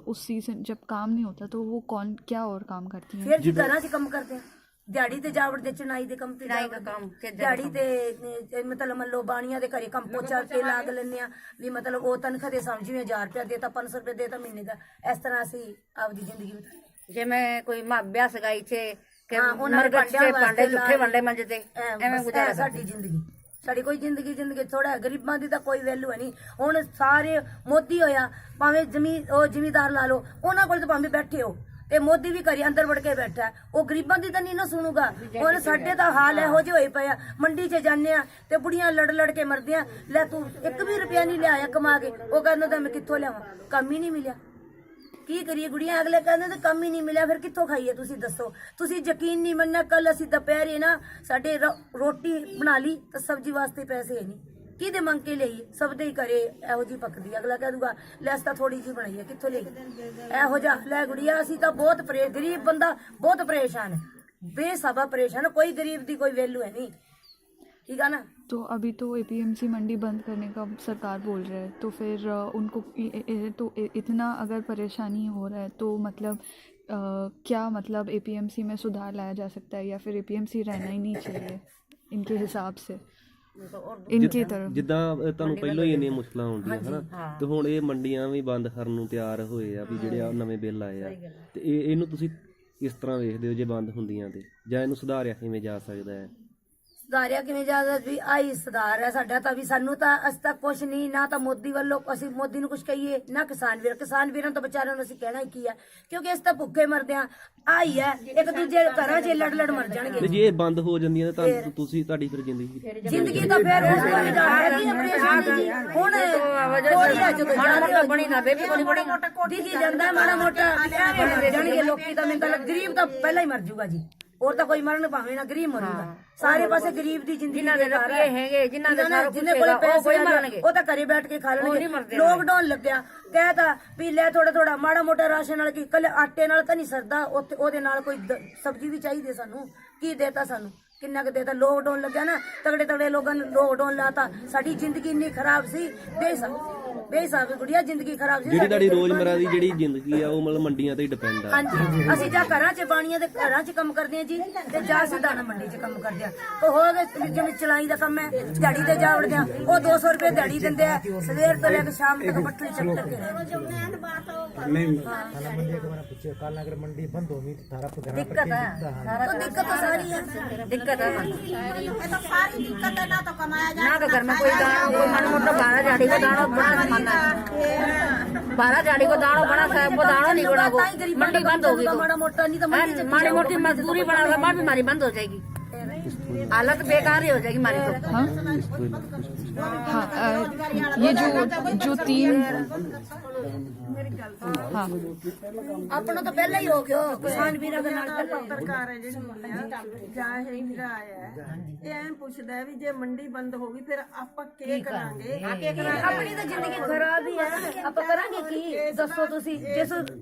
उस सीजन जब काम नहीं होता तो वो कौन क्या और काम करती हैं? फिर जी घरां 'ਚ ਕੰਮ ਕਰਦੇ ਆ ਦਿਹਾੜੀ ਤੇ ਜਾਵੜ ਦੇ ਚਨਾਈ ਦੇ ਕੰਮ ਤੇ ਚਨਾਈ ਦਾ ਕੰਮ, ਦਿਹਾੜੀ ਤੇ ਮਤਲਬ ਮੰਨ ਲਓ ਬਾਣੀਆਂ ਦੇ ਘਰੇ ਕੰਮ ਪੋਚਾ ਤੇ ਲਾਗ ਲੈਂਦੇ ਆ ਵੀ ਮਤਲਬ ਉਹ ਤਨਖਾਹ ਦੇ ਸਮਝੀਏ 1000 ਰੁਪਇਆ ਦੇਤਾ 500 ਰੁਪਏ ਦੇਤਾ ਮਹੀਨੇ ਦਾ ਇਸ ਤਰ੍ਹਾਂ ਅਸੀਂ ਆਪਦੀ ਜ਼ਿੰਦਗੀ ਬਿਤਾਈ ਜੇ ਮੈਂ ਕੋਈ ਵਿਆਹ ਸਗਾਈ ਚ ਕਿ ਹਾਂ, ਉਹਨਾਂ ਦੇ ਮਰਗਟ ਚ ਭਾਂਡੇ ਝੁੱਠੇ ਭਾਂਡੇ ਮੰਜਦੇ ਐਵੇਂ ਗੁਜ਼ਾਰਾ ਸਾਡੀ ਜ਼ਿੰਦਗੀ ਸਾਡੀ ਕੋਈ ਜ਼ਿੰਦਗੀ ਥੋੜਾ ਗਰੀਬਾਂ ਦੀ ਤਾਂ ਕੋਈ ਵੈਲਿਊ ਹੈ ਨਹੀਂ ਹੁਣ ਸਾਰੇ ਮੋਦੀ ਹੋਇਆ ਭਾਵੇਂ ਜ਼ਿਮੀਦਾਰ ਲਾ ਲਓ ਉਹਨਾਂ ਕੋਲ ਤਾਂ ਭਾਵੇਂ ਬੈਠੇ ਹੋ ਤੇ ਮੋਦੀ ਵੀ ਘਰੇ ਅੰਦਰ ਵੜ ਕੇ ਬੈਠਾ ਉਹ ਗਰੀਬਾਂ ਦੀ ਤਾਂ ਨਹੀਂ ਨਾ ਸੁਣੂਗਾ ਹੁਣ ਸਾਡੇ ਤਾਂ ਹਾਲ ਇਹੋ ਜਿਹੇ ਹੋਏ ਪਏ ਆ ਮੰਡੀ 'ਚ ਜਾਂਦੇ ਆ ਤੇ ਬੁੜੀਆਂ ਲੜ ਕੇ ਮਰਦੀਆਂ ਲੈ ਤੂੰ 1 ਵੀ ਰੁਪਿਆ ਨਹੀਂ ਲਿਆਇਆ ਕਮਾ ਕੇ ਉਹ ਕਹਿੰਦਾ ਤਾਂ ਮੈਂ ਕਿੱਥੋਂ ਲਿਆਵਾਂ ਕੰਮ ਹੀ ਨਹੀਂ ਮਿਲਿਆ ਕੀ ਕਰੀਏ ਗੁੜੀਆਂ ਅਗਲੇ ਕਹਿੰਦੇ ਤੇ ਕੰਮ ਹੀ ਨਹੀਂ ਮਿਲਿਆ ਫਿਰ ਕਿੱਥੋਂ ਖਾਈਏ ਤੁਸੀਂ ਦੱਸੋ ਤੁਸੀਂ ਯਕੀਨ ਨਹੀਂ ਮੰਨਣਾ ਕੱਲ ਅਸੀਂ ਦੁਪਹਿਰੇ ਨਾ ਸਾਡੇ ਰੋਟੀ ਬਣਾ ਲਈ ਤਾਂ ਸਬਜ਼ੀ ਵਾਸਤੇ ਪੈਸੇ ਹੈ ਨਹੀਂ ਕਿਹਦੇ ਮੰਗ ਕੇ ਲਈ ਸਭ ਦੇ ਹੀ ਕਰੇ ਇਹੋ ਜੀ ਪੱਕਦੀ ਅਗਲਾ ਕਹਿ ਦੂਗਾ ਲੈ ਅਸੀਂ ਤਾਂ ਥੋੜੀ ਜੀ ਬਣਾਈ ਹੈ ਕਿੱਥੋਂ ਲਈ ਇਹੋ ਜਿਹਾ ਲੈ ਗੁੜੀਆ ਅਸੀਂ ਤਾਂ ਬਹੁਤ ਗਰੀਬ ਬੰਦਾ ਬਹੁਤ ਪਰੇਸ਼ਾਨ ਹੈ बेसबा परेशान है, कोई गरीब दी कोई वैल्यू है नहीं, ठीक है ना। तो अभी तो एपीएमसी मंडी बंद करने का सरकार बोल रहा है, तो फिर उनको तो इतना अगर परेशानी हो रहा है तो मतलब क्या मतलब एपीएमसी में सुधार लाया जा सकता है या फिर एपीएमसी रहना ही नहीं चाहिए इनके हिसाब से इनकी तरफ। ਜਿੱਦਾਂ ਤੁਹਾਨੂੰ ਪਹਿਲਾਂ ਹੀ ਇੰਨੀਆਂ ਮੁਸ਼ਕਲਾਂ ਆਉਂਦੀਆਂ ਹਨਾ, ਤੇ ਹੁਣ ਇਹ ਮੰਡੀਆਂ ਵੀ ਬੰਦ ਕਰਨ ਨੂੰ ਤਿਆਰ ਹੋਏ ਆ ਵੀ ਜਿਹੜੇ ਆ ਨਵੇਂ ਬਿੱਲ ਆਏ ਆ, ਤੇ ਇਹਨੂੰ ਤੁਸੀਂ ਕਿਸ ਤਰ੍ਹਾਂ ਵੇਖਦੇ ਹੋ ਜੇ ਬੰਦ ਹੁੰਦੀਆਂ ਤੇ, ਜਾਂ ਇਹਨੂੰ ਸੁਧਾਰਿਆ ਕਿਵੇਂ ਜਾ ਸਕਦਾ ਹੈ? ਸੁਧਾਰਿਆ ਕਿਵੇਂ ਜਾ ਵੀ ਆਈ ਸੁਧਾਰ ਹੈ ਸਾਡਾ ਤਾਂ, ਵੀ ਸਾਨੂੰ ਤਾਂ ਅਸੀਂ ਤਾਂ ਕੁਛ ਨਹੀਂ, ਨਾ ਤਾਂ ਮੋਦੀ ਵੱਲੋਂ ਅਸੀਂ ਮੋਦੀ ਨੂੰ ਕੁਛ ਕਹੀਏ ਨਾ ਕਿਸਾਨ ਵੀਰਾਂ ਤੋਂ ਵਿਚਾਰਿਆਂ ਨੂੰ ਅਸੀਂ ਕਹਿਣਾ ਹੀ ਕੀ ਹੈ, ਕਿਉਂਕਿ ਅਸੀਂ ਤਾਂ ਭੁੱਖੇ ਮਰਦੇ ਆ ਆਈ ਹੈ, ਇੱਕ ਦੂਜੇ ਘਰਾਂ 'ਚ ਲੜ ਮਰ ਜਾਣਗੇ। ਤੇ ਜੇ ਇਹ ਬੰਦ ਹੋ ਜਾਂਦੀਆਂ ਤਾਂ ਤੁਸੀਂ ਤੁਹਾਡੀ ਫਿਰ ਜ਼ਿੰਦਗੀ ਤਾਂ ਫਿਰ ਉਸ ਤੋਂ ਵੀ ਜ਼ਿਆਦਾ ਹੈਗੀ ਹੈ ਪਰੇਸ਼ਾਨੀ ਜੀ। ਹੁਣ ਕੋਈ ਆ ਜਦੋਂ ਮਾੜਾ ਬਣੀ ਨਾ ਬੇਬੀ ਕੋਈ ਦਿਖੀ ਜਾਂਦਾ ਮਾੜਾ ਮੋਟਾ ਮਰ ਜਾਣਗੇ ਲੋਕੀ, ਤਾਂ ਮੈਨੂੰ ਤਾਂ ਗਰੀਬ ਤਾਂ ਪਹਿਲਾਂ ਹੀ ਮਰ ਜੂਗਾ ਜੀ, और तो कोई मरण पावे ना गरीब मरूगा। सारे पासे गरीब दी जिंदगी वो तो घरे बैठ के खा लेंगे। लॉकडाउन लग गया कहता भी ले थोड़ा थोड़ा माड़ा मोटा राशन नाल की कल आटे नाल तो नहीं सरदा, ओदे नाल कोई सब्जी भी चाहिए सानू, की देता सानू किन्ना क देता। लॉकडाउन लग गया ना, तगड़े तगड़े लोगों ने लॉकडाउन लाता, साडी जिंदगी इन्नी खराब सी बेहिसाब गुड़िया जिंदगी खराब सी। ਜਿਹੜੀ ਤੁਹਾਡੀ ਰੋਜ਼ਮਰਾ ਦੀ ਜਿਹੜੀ ਜ਼ਿੰਦਗੀ ਆ ਉਹ ਮਤਲਬ ਮੰਡੀਆਂ ਤੇ ਹੀ ਡਿਪੈਂਡ ਆ। ਹਾਂਜੀ ਅਸੀਂ ਜਾਂ ਘਰਾਂ 'ਚ ਬਾਣੀਆਂ ਦੇ ਘਰਾਂ 'ਚ ਕੰਮ ਕਰਦੇ ਆ ਜੀ, ਤੇ ਜਾਂ ਅਸੀਂ ਦਾਣਾ ਮੰਡੀ 'ਚ ਕੰਮ ਕਰਦੇ ਆ। ਤੇ ਹੋਰ ਜਿਵੇਂ ਚਲਾਈ ਦਾ ਕੰਮ ਹੈ, ਦਿਹਾੜੀ ਤੇ ਜਾ ਵੜਦੇ ਆ, ਉਹ 200 ਰੁਪਏ ਦਿਹਾੜੀ ਦਿੰਦੇ ਆ, ਸਵੇਰ ਤੋਂ ਲੈ ਕੇ ਸ਼ਾਮ ਤੱਕ ਬੱਠਲੀ ਚੱਕ ਕੇ कल अगर मंडी बंद होगी तो तारा पर दिक्कत है, तो दिक्कत तो सारी है, दिक्कत है तो सारी दिक्कत है। ना तो कमाया जाए ना तो घर में कोई दाना, कोई माड़ा मोटा 12 झाड़ी को दाना बना खाना, 12 झाड़ी को दाना बना खाए वो दाना नहीं बना, वो मंडी बंद होगी तो माड़ा मोटा नहीं तो माड़ी मोटी मजदूरी बना के बाद बीमारी बंद हो जाएगी, हालत बेकार ही हो जाएगी हमारी तो। हाँ ये जो 3 हाँ अपना तो पहले ही हो गया किसान ਵੀਰਾਂ ਦੇ ਨਾਲ ਸਰਕਾਰ ਹੈ ਜਿਹੜੀ ਜਾਹੇ ਵੀਰਾ ਆਇਆ ਇਹ ਐਂ ਪੁੱਛਦਾ ਵੀ ਜੇ ਮੰਡੀ ਬੰਦ ਹੋ ਗਈ ਫਿਰ ਆਪਾਂ ਕੀ ਕਰਾਂਗੇ? ਆਪਣੀ ਤਾਂ ਜ਼ਿੰਦਗੀ ਖਰਾਬ ਹੀ ਹੈ, ਆਪਾਂ ਕਰਾਂਗੇ ਕੀ ਦੱਸੋ ਤੁਸੀਂ? ਜਿਸ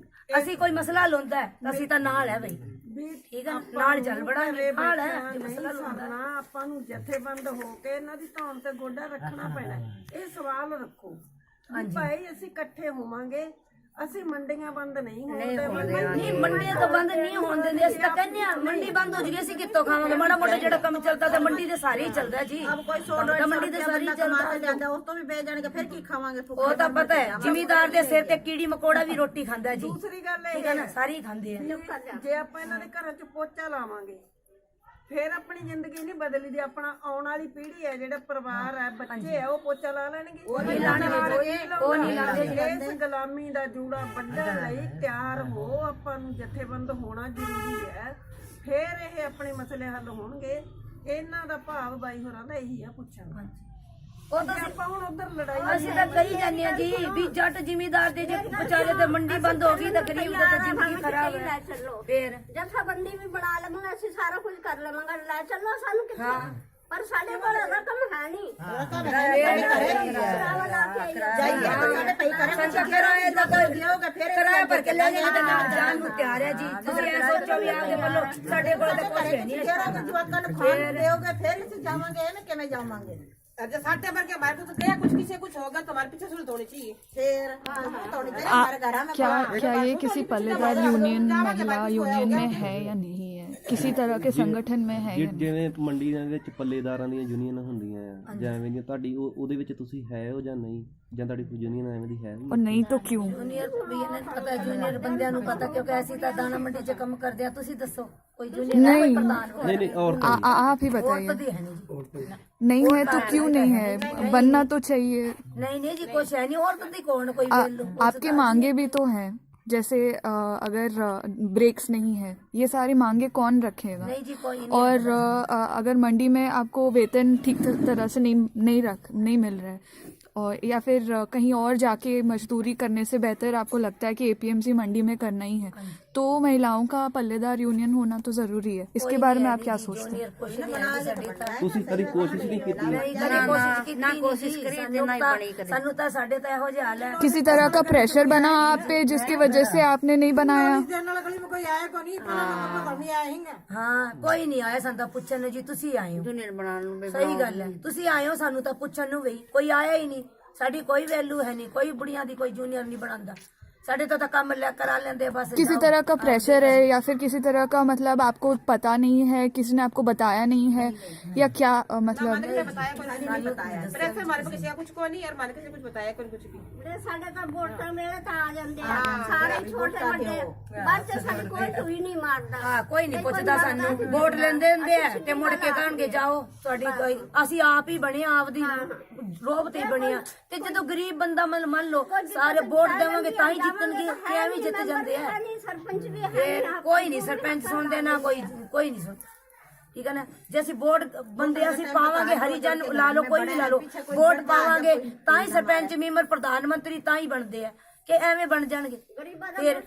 ਅਸੀਂ ਕੋਈ ਮਸਲਾ ਲਾਉਂਦਾ ਤਾਂ ਅਸੀਂ ਤਾਂ ਨਾਲ ਹੈ ਬਈ, ਠੀਕ ਹੈ ਨਾਲ ਚੱਲ ਬੜਾਂਗੇ, ਹਾਲ ਹੈ ਮਸਲਾ ਲਾਉਂਦਾ। ਆਪਾਂ ਨੂੰ ਜਥੇਬੰਦ ਹੋ ਕੇ ਇਹਨਾਂ ਦੀ ਧੌਣ ਤੇ ਗੋਡਾ ਰੱਖਣਾ ਪੈਣਾ। ਇਹ ਸਵਾਲ ਰੱਖੋ ਭਾਈ ਅਸੀਂ ਇਕੱਠੇ ਹੋਵਾਂਗੇ, ਅਸੀਂ ਮੰਡੀਆਂ ਬੰਦ ਨਹੀਂ ਹੋਣ ਦੇਵਾਂਗੇ। ਨਹੀਂ ਮੰਡੀਆਂ ਤਾਂ ਬੰਦ ਨਹੀਂ ਹੋਣ ਦਿੰਦੇ, ਅਸੀਂ ਤਾਂ ਕਹਿੰਦੇ ਆ ਮੰਡੀ ਬੰਦ ਹੋ ਜੂਗੀ ਅਸੀਂ ਕਿੱਥੋਂ ਖਾਵਾਂਗੇ? ਮਾੜਾ ਮੋਟਾ ਜਿਹੜਾ ਕੰਮ ਚੱਲਦਾ ਤਾਂ ਮੰਡੀ ਦੇ ਸਾਰੇ ਹੀ ਚੱਲਦਾ ਜੀ, ਮੰਡੀ ਦੇ ਸਾਰੇ ਹੀ ਚੱਲਦਾ, ਉਸ ਤੋਂ ਵੀ ਬੇ ਜਾਣਗੇ ਫਿਰ ਕੀ ਖਾਵਾਂਗੇ? ਉਹ ਤਾਂ ਪਤਾ ਹੈ ਜ਼ਿਮੀਦਾਰ ਦੇ ਸਿਰ ਤੇ ਕੀੜੀ ਮਕੌੜਾ ਵੀ ਰੋਟੀ ਖਾਂਦਾ ਜੀ। ਦੂਸਰੀ ਗੱਲ ਠੀਕ ਹੈ ਨਾ, ਸਾਰੇ ਹੀ ਖਾਂਦੇ ਆ। ਜੇ ਆਪਾਂ ਇਹਨਾਂ ਦੇ ਘਰਾਂ 'ਚ ਪੋਚਾ ਲਾਵਾਂਗੇ ਫਿਰ ਆਪਣੀ ਜ਼ਿੰਦਗੀ ਨਹੀਂ ਬਦਲਦੀ, ਆਪਣਾ ਆਉਣ ਵਾਲੀ ਪੀੜ੍ਹੀ ਹੈ, ਜਿਹੜਾ ਪਰਿਵਾਰ ਹੈ, ਬੱਚੇ ਹੈ, ਉਹ ਪੋਚਾ ਲਾ ਲੈਣਗੇ। ਉਹ ਨਹੀਂ ਲਾਣਗੇ। ਇਸ ਗੁਲਾਮੀ ਦਾ ਜੂੜਾ ਵੱਢਣ ਲਈ ਤਿਆਰ ਹੋ, ਆਪਾਂ ਨੂੰ ਜਥੇਬੰਦ ਹੋਣਾ ਜ਼ਰੂਰੀ ਹੈ, ਫਿਰ ਇਹ ਆਪਣੇ ਮਸਲੇ ਹੱਲ ਹੋਣਗੇ। ਇਹਨਾਂ ਦਾ ਭਾਵ ਬਾਈ ਹੋਰਾਂ ਦਾ ਇਹੀ ਆ ਪੁੱਛਣਾ। ਉਹ ਤਾਂ ਆਪਾਂ ਹੁਣ ਉਧਰ ਲੜਾਈ ਅਸੀਂ ਤਾਂ ਕਹੀ ਜਾਂਦੇ ਆ ਜੀ ਵੀ ਜੱਟ ਜ਼ਿਮੀਦਾਰ ਦੇ ਜੇ ਵਿਚਾਰੇ ਤੇ ਮੰਡੀ ਬੰਦ ਹੋ ਗਈ ਤਾਂ ਗਰੀਬ ਦਾ ਤਾਂ ਜ਼ਿੰਦਗੀ ਖਰਾਬ ਹੈ। ਫੇਰ ਜਥੇਬੰਦੀ ਵੀ ਬਣਾ ਲਵਾਂਗੇ, ਅਸੀਂ ਸਾਰਾ ਕੁਝ ਕਰ ਲਵਾਂਗੇ, ਲੈ ਚੱਲੋ ਸਾਨੂੰ ਕਿੱਥੇ, ਪਰ ਸਾਡੇ ਕੋਲ ਰਕਮ ਹੈ ਨਹੀਂ। ਕਿਰਾਇਆ ਭਰ ਕੇ ਲੈ ਜਾਈਏ ਤਾਂ ਨਾਲ ਜਾਣ ਨੂੰ ਤਿਆਰ ਹੈ ਜੀ। ਤੁਸੀਂ ਇਹ ਸੋਚੋ ਵੀ ਆਪਦੇ ਵੱਲੋਂ ਸਾਡੇ ਕੋਲ ਤਾਂ ਕੁਝ ਹੈ ਨਹੀਂ। ਜਵਾਕਾਂ ਨੂੰ ਖਾਣ ਦਿਓਗੇ ਫਿਰ ਅਸੀਂ ਜਾਵਾਂਗੇ, ਐਵੇਂ ਕਿਵੇਂ ਜਾਵਾਂਗੇ? अगर साठ भर के हमारे तो क्या कुछ किसी कुछ होगा तो हमारे पीछे सुलझ होनी चाहिए, फिर होनी चाहिए हमारे घर में। क्या ये किसी पल्लेदार यूनियन महिला यूनियन में है या नहीं है, किसी तरह के संगठन में है या नहीं? ਜਿਵੇਂ ਮੰਡੀਆਂ ਵਿੱਚ ਪੱਲੇਦਾਰਾਂ ਦੀਆਂ ਯੂਨੀਅਨ ਹੁੰਦੀਆਂ ਆ ਜਾਂ ਐਵੇਂ ਦੀਆਂ, ਤੁਹਾਡੀ ਉਹਦੇ ਵਿੱਚ ਤੁਸੀਂ ਹੈ ਹੋ ਜਾਂ ਨਹੀਂ, ਜਾਂ ਤੁਹਾਡੀ ਕੋਈ ਯੂਨੀਅਨ ਐਵੇਂ ਦੀ ਹੈ? और नहीं तो क्यों? ਜੂਨੀਅਰ ਵੀ ਇਹਨਾਂ ਨੂੰ ਪਤਾ, ਜੂਨੀਅਰ ਬੰਦਿਆਂ ਨੂੰ ਪਤਾ, ਕਿਉਂਕਿ ਅਸੀਂ ਤਾਂ ਦਾਣਾ ਮੰਡੀ 'ਚ ਕੰਮ ਕਰਦੇ ਆ। ਤੁਸੀਂ ਦੱਸੋ ਕੋਈ ਜੂਨੀਅਰ ਹੈ, ਕੋਈ ਪ੍ਰਧਾਨ ਵਗੈਰਾ? ਨਹੀਂ ਔਰਤਾਂ आप ही बताइए। औरत दी है नहीं जी, नहीं है तो क्यों नहीं है? बनना तो चाहिए। नहीं जी कुछ है नहीं, औरत दी कौन कोई वैल्यू? आपके मांगे भी तो हैं, जैसे अगर ब्रेक्स नहीं है, ये सारी मांगे कौन रखेगा? नहीं जी कोई नहीं। और अगर मंडी में आपको वेतन ठीक तरह से नहीं मिल रहा है, और या फिर कहीं और जाके मजदूरी करने से बेहतर आपको लगता है कि एपीएमसी मंडी में करना ही है, तो महिलाओं का पल्लेदार यूनियन होना तो ज़रूरी है। इसके बारे में आप क्या सोचते हैं? ਤੁਸੀਂ ਕਦੀ ਕੋਸ਼ਿਸ਼ ਨਹੀਂ ਕੀਤੀ? ਨਾ ਕੋਸ਼ਿਸ਼ ਕਰੀ ਤੇ ਨਾ ਹੀ ਬਣੀ ਕਦੇ। ਸਾਨੂੰ ਤਾਂ ਸਾਡੇ ਤਾਂ ਇਹੋ ਜਿਹਾ ਹਾਲ ਹੈ। किसी तरह का प्रेशर बना आप पे जिसकी वजह से आपने नहीं बनाया? ਹਾਂ ਕੋਈ ਨਹੀਂ ਆਇਆ ਸਾਨੂੰ ਤਾਂ ਪੁੱਛਣ ਨੂੰ ਜੀ, ਤੁਸੀਂ ਆਏ ਹੋ। ਯੂਨੀਅਨ ਬਣਾਉਣ ਨੂੰ ਵੀ ਸਹੀ ਗੱਲ ਹੈ, ਤੁਸੀਂ ਆਏ ਹੋ ਸਾਨੂੰ ਤਾਂ ਪੁੱਛਣ ਨੂੰ ਵੀ, ਕੋਈ ਆਇਆ ਹੀ ਨਹੀਂ। ਸਾਡੀ ਕੋਈ ਵੈਲਿਊ ਹੈ ਨਹੀਂ, ਕੋਈ ਬੁੜੀਆਂ ਦੀ ਕੋਈ ਜੂਨੀਅਰ ਨਹੀਂ ਬਣਾਉਂਦਾ। ਸਾਡੇ ਤਾਂ ਕੰਮ ਲੈ ਕਰਾ लेंदे बस। किसी तरह का प्रेशर है या फिर किसी तरह का मतलब आपको पता नहीं है, किसी ने आपको बताया नहीं है या क्या मतलब? ਸਾਡੇ ਤਾਂ ਵੋਟਾਂ ਵੇਲੇ ਤਾਂ ਆ ਜਾਂਦੇ ਆ ਸਾਰੇ ਛੋਟੇ ਵੱਡੇ ਬੱਚੇ, ਸਾਡੇ ਕੋਈ ਟੂਈ ਨਹੀਂ ਮਾਰਦਾ। ਹਾਂ ਕੋਈ ਨਹੀਂ ਪੁੱਛਦਾ ਸਾਨੂੰ, ਵੋਟ ਲੈਂਦੇ ਹੁੰਦੇ ਆ ਤੇ ਮੁੜ ਕੇ ਕਹਿਣਗੇ ਜਾਓ ਤੁਹਾਡੀ ਕੋਈ। ਅਸੀਂ ਆਪ ਹੀ ਬਣੇ ਆ, ਆਪਦੀ ਰੋਬ ਤੇ ਬਣੇ ਆ। ਤੇ ਜਦੋਂ ਗਰੀਬ ਬੰਦਾ ਮੰਨ ਲਓ ਸਾਰੇ ਵੋਟ ਦੇਵਾਂਗੇ ਤਾਂ ਹੀ ਜਿੱਤਣਗੇ, ਤੇ ਐਵੇਂ ਜਿੱਤ ਜਾਂਦੇ ਆ। ਸਰਪੰਚ ਵੀ ਫਿਰ ਕੋਈ ਨਹੀਂ ਸਰਪੰਚ ਸੁਣਦੇ ਨਾ ਕੋਈ ਨਹੀਂ ਸੁਣਦਾ। ਠੀਕ ਹੈ ਨਾ, ਜੇ ਅਸੀਂ ਵੋਟ ਬੰਦੇ ਅਸੀਂ ਪਾਵਾਂਗੇ, ਹਰੀਜਨ ਲਾ ਲਓ ਕੋਈ ਵੀ ਲਾ ਲਓ, ਵੋਟ ਪਾਵਾਂਗੇ ਤਾਂ ਹੀ ਸਰਪੰਚ ਮੈਂਬਰ ਪ੍ਰਧਾਨ ਮੰਤਰੀ ਤਾਂ ਹੀ ਬਣਦੇ ਆ, ਕਿ ਐਵੇਂ ਬਣ ਜਾਣਗੇ।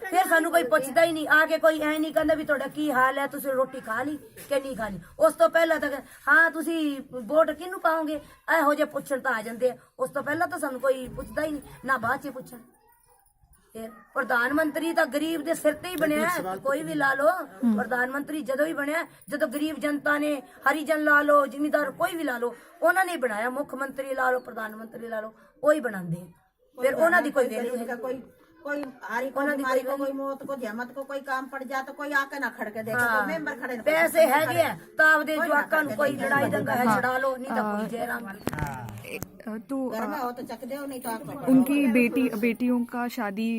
ਫਿਰ ਸਾਨੂੰ ਕੋਈ ਪੁੱਛਦਾ ਹੀ ਨਹੀਂ ਆ ਕੇ, ਕੋਈ ਐ ਨਹੀਂ ਕਹਿੰਦਾ ਵੀ ਤੁਹਾਡਾ ਕੀ ਹਾਲ ਹੈ, ਤੁਸੀਂ ਰੋਟੀ ਖਾ ਲਈ ਕਿ ਨਹੀਂ ਖਾ ਲਈ। ਉਸ ਤੋਂ ਪਹਿਲਾਂ ਤਾਂ ਹਾਂ ਤੁਸੀਂ ਵੋਟ ਕਿਹਨੂੰ ਪਾਓਗੇ, ਇਹੋ ਜਿਹੇ ਪੁੱਛਣ ਤਾਂ ਆ ਜਾਂਦੇ ਆ। ਉਸ ਤੋਂ ਪਹਿਲਾਂ ਤਾਂ ਸਾਨੂੰ ਕੋਈ ਪੁੱਛਦਾ ਹੀ ਨਹੀਂ, ਨਾ ਬਾਅਦ ਚ ਪੁੱਛਣ। ਪ੍ਰਧਾਨ ਮੰਤਰੀ ਤਾਂ ਗਰੀਬ ਦੇ ਸਿਰ ਤੇ ਹੀ ਬਣਿਆ, ਕੋਈ ਵੀ ਲਾ ਲਓ। ਪ੍ਰਧਾਨ ਮੰਤਰੀ ਜਦੋਂ ਹੀ ਬਣਿਆ, ਜਦੋਂ ਗਰੀਬ ਜਨਤਾ ਨੇ, ਹਰੀਜਨ ਲਾ ਲਓ, ਜ਼ਿਮੀਦਾਰ ਕੋਈ ਵੀ ਲਾ ਲਓ, ਉਹਨਾਂ ਨੇ ਬਣਾਇਆ। ਮੁੱਖ ਮੰਤਰੀ ਲਾ ਲਓ, ਪ੍ਰਧਾਨ ਮੰਤਰੀ ਲਾ ਲਓ, ਉਹੀ ਬਣਾਉਂਦੇ ਆ। ਫਿਰ ਉਹਨਾਂ ਦੀ ਕੋਈ ਵੈਲਿਊ ਹੈ? कोई हारी को बीमारी को कोई मौत को जहमत को कोई काम पड़ जाए तो कोई आके ना खड़ के देखे, कोई मेंबर खड़े। ਪੈਸੇ ਹੈਗੇ ਆ ਤਾਂ ਆਪਦੇ ਜਵਾਕਾਂ ਨੂੰ ਕੋਈ ਲੜਾਈ ਦੰਗਾ ਹੈ ਛਡਾ ਲਓ, ਨਹੀਂ ਤਾਂ ਕੋਈ ਜੈਰਾਮ। तो घर में हो तो चक दो, नहीं तो आप उनकी बेटियों का शादी,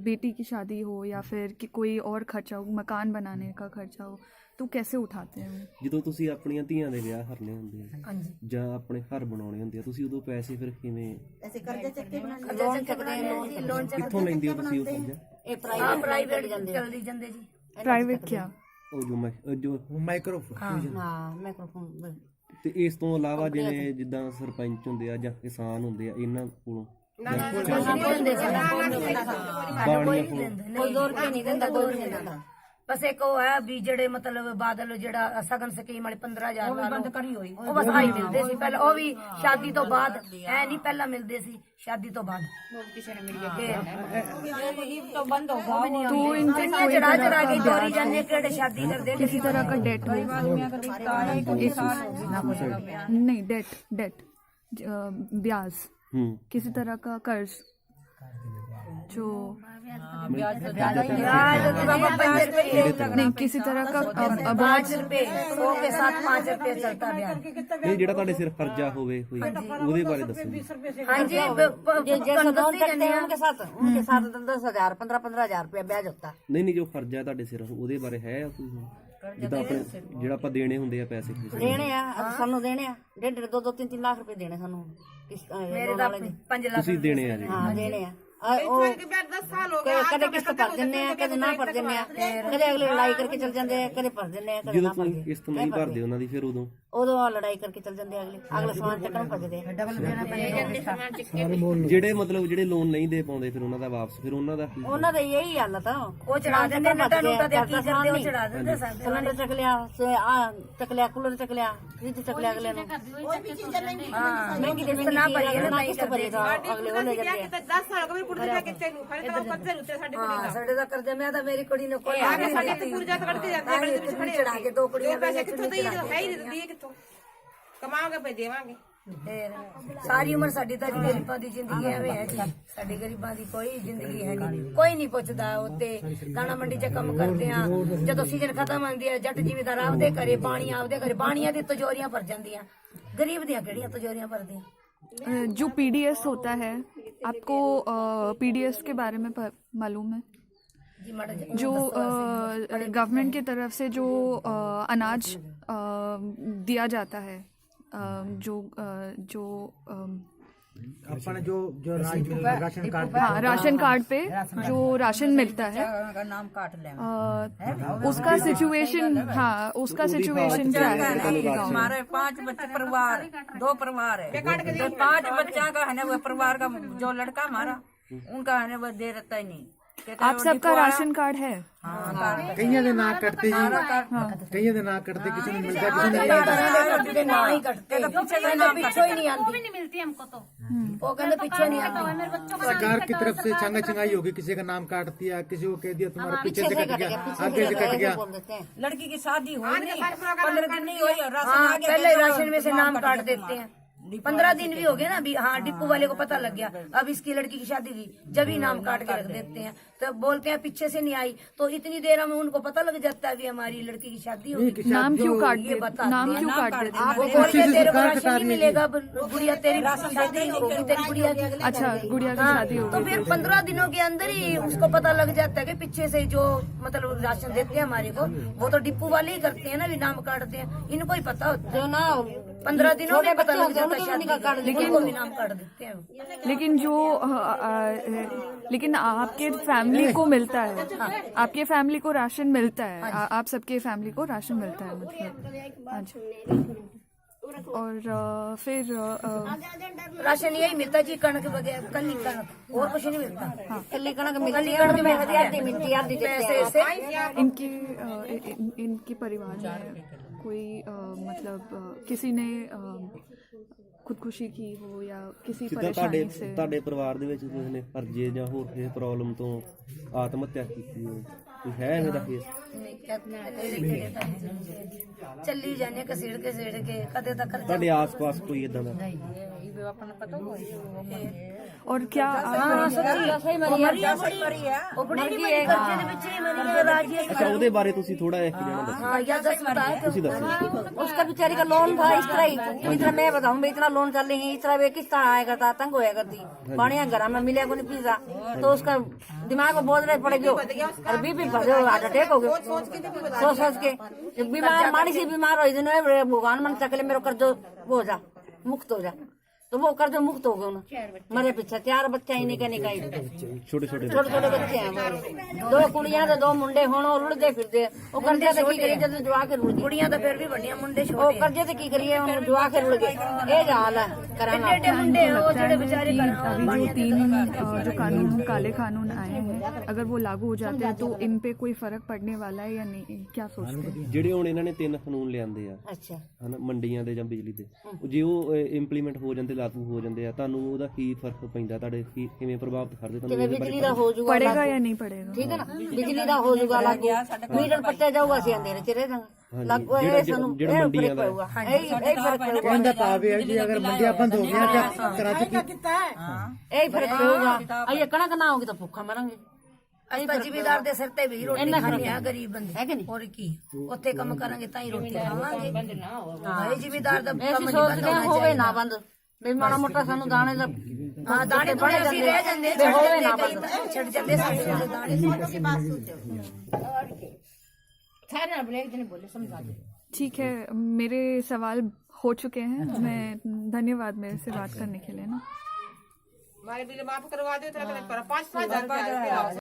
बेटी की शादी हो या फिर कि कोई और खर्चा हो, मकान बनाने का खर्चा हो, तो कैसे उठाते हैं? ਜਦੋਂ ਤੁਸੀਂ ਆਪਣੀਆਂ ਧੀਆਂ ਦੇ ਵਿਆਹ ਕਰਨੇ ਹੁੰਦੇ ਆ ਹਾਂਜੀ, ਜਾਂ ਆਪਣੇ ਘਰ ਬਣਾਉਣੇ ਹੁੰਦੇ ਆ, ਤੁਸੀਂ ਉਦੋਂ ਪੈਸੇ ਫਿਰ ਕਿਵੇਂ, ऐसे कर्जे चक्के बना ਲੋਨ ਚੱਕਦੇ ਆ, ਲੋਨ ਕਿੱਥੋਂ ਲੈਂਦੇ ਹੋ ਤੁਸੀਂ ਉਹ ਕਰਜ਼ਾ? ਇਹ ਪ੍ਰਾਈਵੇਟ ਚੱਲਦੀ ਜਾਂਦੇ ਜੀ। प्राइवेट क्या? ਉਹ ਜੋ माइक्रोफोन ਹਾਂ ਮਾਈਕ੍ਰੋਫੋਨ। ਤੇ ਇਸ ਤੋਂ ਇਲਾਵਾ ਜਿਵੇਂ ਜਿੱਦਾਂ ਸਰਪੰਚ ਹੁੰਦੇ ਆ ਜਾਂ ਕਿਸਾਨ ਹੁੰਦੇ ਆ, ਇਹਨਾਂ ਕੋਲੋਂ ਕੋਈ 2 ਰੁਪਏ ਨਹੀਂ ਦਿੰਦਾ, ਕੋਈ ਨਹੀਂ ਦਿੰਦਾ। ਬਸ ਇੱਕ ਉਹ ਹੈ ਵੀ ਜਿਹੜੇ ਮਤਲਬ ਬਾਦਲ ਜਿਹੜਾ ਸਗਨ ਸਕੀਮ ਵਾਲੇ 15,000 ਬੰਦ ਕਰੀ ਹੋਈ, ਉਹ ਬਸ ਆਈ ਮਿਲਦੇ ਸੀ ਪਹਿਲਾਂ, ਉਹ ਵੀ ਸ਼ਾਦੀ ਤੋਂ ਬਾਅਦ, ਐ ਨਹੀਂ ਪਹਿਲਾਂ ਮਿਲਦੇ ਸੀ, ਸ਼ਾਦੀ ਤੋਂ ਬਾਅਦ। तो इनसे चढ़ा के चोरी जाने केड़े शादी कर दे। किसी तरह का डेट हो? नहीं, डेट ब्याज, किसी तरह का कर्ज जो नहीं, किसी तरह का 5 रुपए 100 के साथ 5 रुपए चलता ब्याज। ਇਹ ਜਿਹੜਾ ਤੁਹਾਡੇ ਸਿਰ ਕਰਜ਼ਾ ਹੋਵੇ ਕੋਈ, ਉਹਦੇ ਬਾਰੇ ਦੱਸੋ। हाँ जी, जैसे लोन करते हैं उनके साथ 10,000 15,000 रुपया ब्याज होता है। ਨਹੀਂ ਜੋ ਕਰਜ਼ਾ ਤੁਹਾਡੇ ਸਿਰ ਉਹਦੇ ਬਾਰੇ ਹੈ ਕੋਈ, ਜਿੱਦਾਂ ਆਪਣੇ ਜਿਹੜਾ ਆਪਾਂ ਦੇਣੇ ਹੁੰਦੇ ਆ ਪੈਸੇ? ਦੇਣੇ ਆ ਸਾਨੂੰ, ਦੇਣੇ ਆ 1.5 2 3 ਲੱਖ ਰੁਪਏ ਦੇਣੇ ਸਾਨੂੰ। मेरे तो 5 लाख ਤੁਸੀਂ ਦੇਣੇ ਆ ਜੀ? ਹਾਂ ਦੇਣੇ ਆ। ਕਦੇ ਕਿਸ਼ਤ ਭਰ ਦਿੰਦੇ ਆ, ਕਦੇ ਨਾ ਭਰ ਦਿੰਦੇ ਆ, ਕਦੇ ਅਗਲੇ ਲੜਾਈ ਕਰਕੇ ਚਲ ਜਾਂਦੇ ਆ, ਕਦੇ ਭਰ ਦਿੰਦੇ ਆ, ਕਦੇ ਜਦੋਂ ਨਾ ਕੋਈ ਭਰਦੇ। ਕਿਸ਼ਤ ਨਹੀਂ ਭਰਦੇ ਉਹਨਾਂ ਦੀ, ਫਿਰ ਉਦੋਂ ਲੜਾਈ ਕਰਕੇ ਚਲ ਜਾਂਦੇ ਆ, ਅਗਲੇ ਸਮਾਨ ਚੱਕਣ ਭੱਜਦੇ ਆ। ਜਿਹੜੇ ਮਤਲਬ ਜਿਹੜੇ ਲੋਨ ਨਹੀਂ ਦੇ ਪਾਉਂਦੇ ਫਿਰ ਉਹਨਾਂ ਦਾ ਵਾਪਸ, ਫਿਰ ਉਹਨਾਂ ਦਾ ਕੀ? ਉਹਨਾਂ ਦਾ ਇਹੀ ਹਾਲਤ ਆ, ਉਹ ਚੜਾ ਦਿੰਦੇ ਨਟਾ ਨੂਟਾ ਦੇ ਕੀ ਕਰਦੇ, ਉਹ ਚੜਾ ਦਿੰਦੇ ਸਾਡੇ। ਸਿਲੰਡਰ ਚੱਕ ਲਿਆ, ਕੂਲਰ ਚੱਕ ਲਿਆ, ਫ੍ਰਿਜ ਚੱਕ ਲਿਆ ਅਗਲੇ ਨੂੰ। ਮਹਿੰਗੀ ਤੇ ਨਾ ਭਰੀਏ ਨਾ ਕਿਸ਼ਤ ਭਰੇਗਾ, ਅਗਲੇ ਉਹਨੇ ਜਾਂਦੇ ਆ। 10 साल का भी पुड़ दे के तेनु खड़े तो कर्जे रुते साडी कुड़ी हाँ, साडे दा करजा मैं तो मेरी कुड़ी ने कोई आगे साडी ते पुरजा कड़ते जाते हैं, कड़े खड़े चढ़ा के 2 कुड़ियां पैसे किथों तो ये है ही दिए किथों कमाओगे पे देवांगे। ਸਾਰੀ ਉਮਰ ਸਾਡੀ ਤਾਂ ਗਰੀਬਾਂ ਦੀ ਜ਼ਿੰਦਗੀ ਐਵੇਂ ਹੈ ਜੀ, ਸਾਡੀ ਗਰੀਬਾਂ ਦੀ ਕੋਈ ਜ਼ਿੰਦਗੀ ਹੈ ਨਹੀਂ, ਕੋਈ ਨਹੀਂ ਪੁੱਛਦਾ। ਉੱਤੇ ਦਾਣਾ ਮੰਡੀ 'ਚ ਕੰਮ ਕਰਦੇ ਆ, ਜਦੋਂ ਸੀਜ਼ਨ ਖਤਮ ਹੁੰਦੀ ਹੈ ਜੱਟ ਜ਼ਿਮੀਦਾਰ ਆਪਦੇ ਘਰੇ ਪਾਣੀ, ਆਪਦੇ ਘਰੇ ਬਾਣੀਆਂ ਦੀ ਤਜੋਰੀਆਂ ਭਰ ਜਾਂਦੀਆਂ, ਗਰੀਬ ਦੀਆਂ ਕਿਹੜੀਆਂ ਤਜੋਰੀਆਂ ਭਰਦੀਆਂ। जो पीडीएस होता है, आपको पीडीएस के बारे में मालूम है? जो गवर्नमेंट की तरफ से जो अनाज दिया जाता है, जो अपना जो राशन कार्ड, हाँ, राशन कार्ड पे जो राशन मिलता है, नाम काट ले उसका सिचुएशन, हाँ उसका सिचुएशन क्या है आपके गाँव में? हमारे 5 बच्चे परिवार, 2 परिवार है, तो 5 बच्चा का है ना वो परिवार का जो लड़का हमारा, उनका है ना वो दे रहता ही नहीं। आप सबका राशन कार्ड है? कईयों के ना कटते जी, कईयों के ना कटते, किसी ने मिलता किसी ने नहीं मिलता। ना ही कटते पिछो ही नहीं आती मिलती हमको तो वो कहते पिछो नहीं आती। सरकार की तरफ से छंगा छंगाई होगी, किसी का नाम काट दिया, किसी को कह दिया तुम्हारा पीछे से कट गया, आगे से कट गया। लड़की की शादी हो नहीं 15 दिन नहीं हुई और राशन हाँ, आ गया, पहले राशन में से नाम काट देते हैं। 15 दिन भी हो गए ना अभी। हाँ, डिपो वाले को पता लग गया अब इसकी लड़की की शादी हुई, जब ही नाम काट के रख देते हैं। तो बोलते हैं पीछे से नहीं आई, तो इतनी देर में उनको पता लग जाता है भी हमारी लड़की की शादी होगी। नाम क्यों काट ये देते? बताते नाम हैं। क्यों काट देते? वो बोलते हैं तेरे को राशन नहीं मिलेगा, गुड़िया तेरी शादी होगी, तेरी गुड़िया की। अच्छा, गुड़िया की हाँ, शादी हो तो फिर 15 दिनों के अंदर ही उसको पता लग जाता है कि पीछे से जो मतलब राशन देते हैं हमारे को, वो तो डिपो वाले ही करते हैं ना, भी नाम काटते हैं। इनको ही पता होता है ना, 15 दिनों में पता लग जाता है शादी का, लेकिन भी नाम काट देते हैं। लेकिन जो लेकिन आपके फैमिली को मिलता है, आपके फैमिली को राशन मिलता है, आप सबके फैमिली को राशन मिलता है मतलब। अच्छा, और फिर राशन यही मिलता जी, कणक वगैरह, कली कणक, और कुछ नहीं मिलता। कल्ली कणक मिलती है, आधी मिलती है, आधी देते हैं। पैसे इनके परिवार में कोई मतलब किसी ने खुदकुशी की हो या किसी ਜਿੱਦਾਂ परेशानी से? ਤੁਹਾਡੇ ਪਰਿਵਾਰ ਦੇ ਵਿੱਚ ਕਿਸੇ ਨੇ ਕਰਜ਼ੇ ਜਾਂ ਹੋਰ ਕਿਸੇ ਪ੍ਰੋਬਲਮ ਤੋਂ ਆਤਮ ਹੱਤਿਆ ਕੀਤੀ ਹੋਵੇ, ਕੋਈ ਹੈ ਇਹੋ ਜਿਹਾ ਕੇਸ? ਚੱਲੀ ਜਾਂਦੇ ਕਸੀੜ ਕੇ ਕਦੇ ਤਾਂ ਖਰਚਾ। ਤੁਹਾਡੇ ਆਸ-ਪਾਸ ਕੋਈ ਇਦਾਂ ਦਾ? और क्या ਅੱਛਾ, ਉਹਦੇ ਬਾਰੇ ਤੁਸੀਂ ਥੋੜਾ ਇੱਕ ਜਣਾ ਦੱਸੋ। ਤੁਸੀਂ ਦੱਸੋ। उसका बेचारी का लोन था इस तरह ही, इतना मैं बताऊं इतना लोन चल रही है, इस तरह वे किस तरह आया करता, तंग होया करती, पानी घर में मिले को नहीं पिज्जा, तो उसका दिमाग में बोझ रहे पड़ गयो और बीपी फंसे, हार्ट अटैक हो गयो सोच के। बीमार माड़ी सी बीमार हो, भगवान मन चकले मेरे कर्जो हो जा, मुक्त हो जा, तो वो कर्जो मुक्त हो गए ना। मरे पीछे 4 बच्चे ही निकाय ਛੋਟੇ ਛੋਟੇ छोटे बच्चे हैं वो। 2 कुड़ियां ते 2 मुंडे होण और रुड़दे फिरदे, ओ कर्जे ते की करिए जद जुआ के रुड़ गई। ਕੁੜੀਆਂ ਤਾਂ ਫਿਰ ਵੀ ਵੱਡੀਆਂ, ਮੁੰਡੇ ओ ਛੋਟੇ। कर्जे ते की करिए, हुन जुआ के रुड़ गए। ए हाल है कराना। एडे मुंडे वो जेडे बेचारे अभी जो 3 जो कानून काले कानून आए हैं, अगर वो लागू हो जाते हैं तो इन पे कोई फर्क पड़ने वाला है या नहीं, क्या सोचते हैं? ਜਿਹੜੇ ਹੁਣ ਇਹਨਾਂ ਨੇ 3 ਕਾਨੂੰਨ ਲਿਆਂਦੇ ਆ अच्छा, ਹਨਾ, ਮੰਡੀਆਂ ਦੇ ਜਾਂ ਬਿਜਲੀ ਦੇ, ਜੇ ਉਹ ਇੰਪਲੀਮੈਂਟ ਹੋ ਜਾਂਦੇ, ਲਾਗੂ ਹੋ ਜਾਂਦੇ ਆ, ਤੁਹਾਨੂੰ ਉਹਦਾ ਕੀ ਫਰਕ ਪੈਂਦਾ, ਤੁਹਾਡੇ ਕਿਵੇਂ ਪ੍ਰਭਾਵਿਤ ਕਰਦੇ ਤੁਹਾਨੂੰ जिवें ਇਹਦੇ ਬਾਰੇ? बिजली दा हो जूगा पड़ेगा या नहीं पड़ेगा? ठीक है ना, बिजली दा हो जूगा लागू, मीटर पट्टे जाऊगा सी अंधेरे च रह जांगा लागू। ए सानू ਜਿਹੜਾ ਮੰਡੀਆਂ ਦਾ पड़ेगा, ए फर्क पड़ेगा, कहने का भाव है जी, अगर मंडियां बंद हो गया क्या कराची की ए फर्क पड़ेगा। ये कणक ना होगी तो भूखा मरांगे। ਅਸੀਂ ਤਾਂ ਜ਼ਿਮੀਦਾਰ ਦੇ ਸਿਰ ਤੇ ਵੀ ਰੋਟੀ ਖਾਂਦੇ ਆ, ਗਰੀਬ ਬੰਦੇ है कि नहीं? ਹੋਰ ਕੀ, ਉੱਥੇ ਕੰਮ ਕਰਾਂਗੇ ਤਾਂ ਹੀ ਰੋਟੀ ਖਾਵਾਂਗੇ। ਹਾਂ, ਇਹ ਜ਼ਿਮੀਦਾਰ ਦਾ ऐसी ਕੰਮ ਨਹੀਂ सोच ਬੰਦ के ਹੋਣਾ होवे ਚਾਹੀਦਾ। ना बंद, बे माड़ा मोटा सानू दाने दा ਹਾਂ, ਦਾਣੇ ਬਣੇ ਅਸੀਂ ਰਹਿ ਜਾਂਦੇ, बे होवे ना ਛੱਡ बंद। ਜਾਂਦੇ, ਛੱਡ ਜਾਂਦੇ ਸਾਡੇ ਦਾਣੇ। ठीक है, मेरे सवाल हो चुके हैं। मैं धन्यवाद मेरे से बात करने के लिए ना। हमारे बिल माफ करवा दो, 5-5 हजार